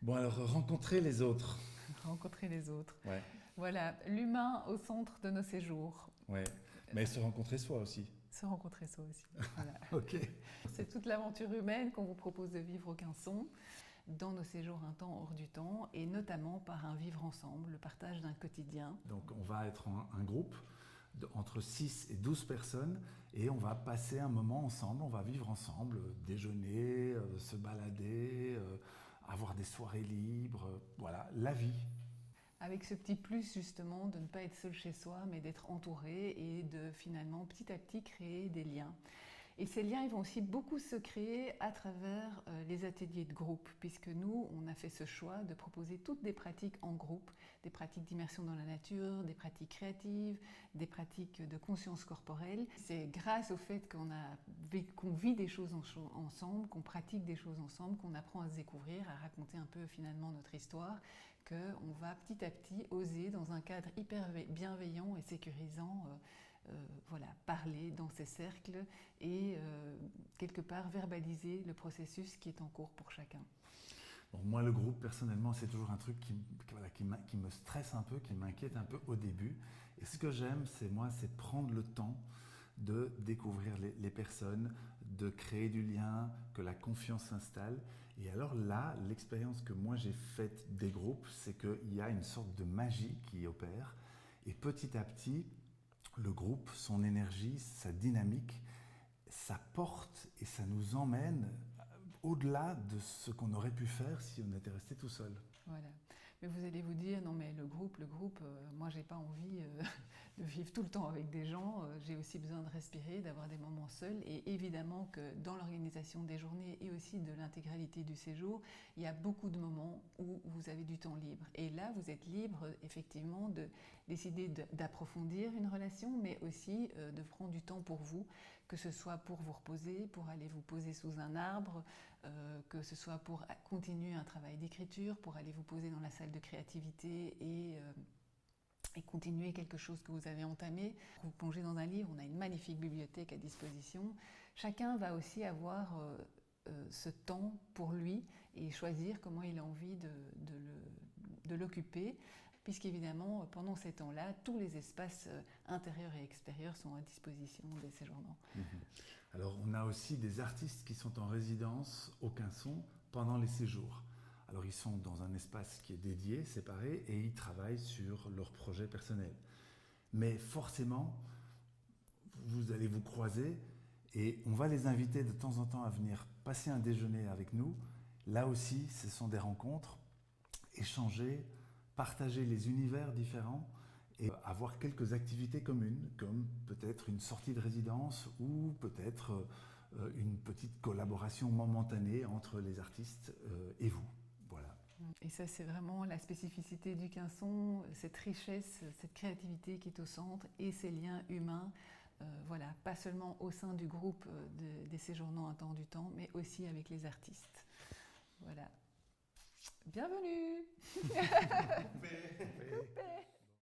Bon, alors, rencontrer les autres. Rencontrer les autres. Ouais, Voilà, l'humain au centre de nos séjours. ouais. Mais se rencontrer soi aussi. Se rencontrer soi aussi. Voilà. Ok. C'est toute l'aventure humaine qu'on vous propose de vivre au Quinçon, dans nos séjours un temps hors du temps, et notamment par un vivre ensemble, le partage d'un quotidien. Donc, on va être un groupe entre 6 et 12 personnes et on va passer un moment ensemble, on va vivre ensemble, déjeuner, se balader, avoir des soirées libres, voilà, la vie. Avec ce petit plus justement de ne pas être seul chez soi, mais d'être entouré et de finalement petit à petit créer des liens. Et ces liens, ils vont aussi beaucoup se créer à travers les ateliers de groupe, puisque nous, on a fait ce choix de proposer toutes des pratiques en groupe, des pratiques d'immersion dans la nature, des pratiques créatives, des pratiques de conscience corporelle. C'est grâce au fait qu'on vit des choses ensemble, qu'on pratique des choses ensemble, qu'on apprend à se découvrir, à raconter un peu finalement notre histoire, qu'on va petit à petit oser, dans un cadre hyper bienveillant et sécurisant, voilà, parler dans ces cercles et quelque part verbaliser le processus qui est en cours pour chacun. Bon, moi, le groupe, personnellement, c'est toujours un truc qui me stresse un peu, qui m'inquiète un peu au début. Et ce que j'aime, c'est prendre le temps de découvrir les personnes, de créer du lien, que la confiance s'installe. Et alors là, l'expérience que moi j'ai faite des groupes, c'est qu'il y a une sorte de magie qui opère. Et petit à petit, le groupe, son énergie, sa dynamique, ça porte et ça nous emmène au-delà de ce qu'on aurait pu faire si on était resté tout seul. Voilà. Mais vous allez vous dire, non mais le groupe, moi j'ai pas envie de vivre tout le temps avec des gens, j'ai aussi besoin de respirer, d'avoir des moments seuls. Et évidemment que dans l'organisation des journées et aussi de l'intégralité du séjour, il y a beaucoup de moments où vous avez du temps libre. Et là, vous êtes libre effectivement de décider d'approfondir une relation, mais aussi de prendre du temps pour vous, que ce soit pour vous reposer, pour aller vous poser sous un arbre, que ce soit pour continuer un travail d'écriture, pour aller vous poser dans la salle de créativité et continuer quelque chose que vous avez entamé. Vous plongez dans un livre, on a une magnifique bibliothèque à disposition. Chacun va aussi avoir ce temps pour lui et choisir comment il a envie de l'occuper, puisqu'évidemment, pendant ces temps-là, tous les espaces intérieurs et extérieurs sont à disposition des séjournants. Alors, on a aussi des artistes qui sont en résidence au Quinçon pendant les séjours. Alors, ils sont dans un espace qui est dédié, séparé, et ils travaillent sur leurs projets personnels. Mais forcément, vous allez vous croiser et on va les inviter de temps en temps à venir passer un déjeuner avec nous. Là aussi, ce sont des rencontres, échanger, partager les univers différents et avoir quelques activités communes, comme peut-être une sortie de résidence ou peut-être une petite collaboration momentanée entre les artistes et vous. Voilà. Et ça, c'est vraiment la spécificité du Quinçon, cette richesse, cette créativité qui est au centre et ces liens humains, voilà, pas seulement au sein du groupe des séjournants un temps du temps, mais aussi avec les artistes. Voilà. Bienvenue. Coupé. Coupé.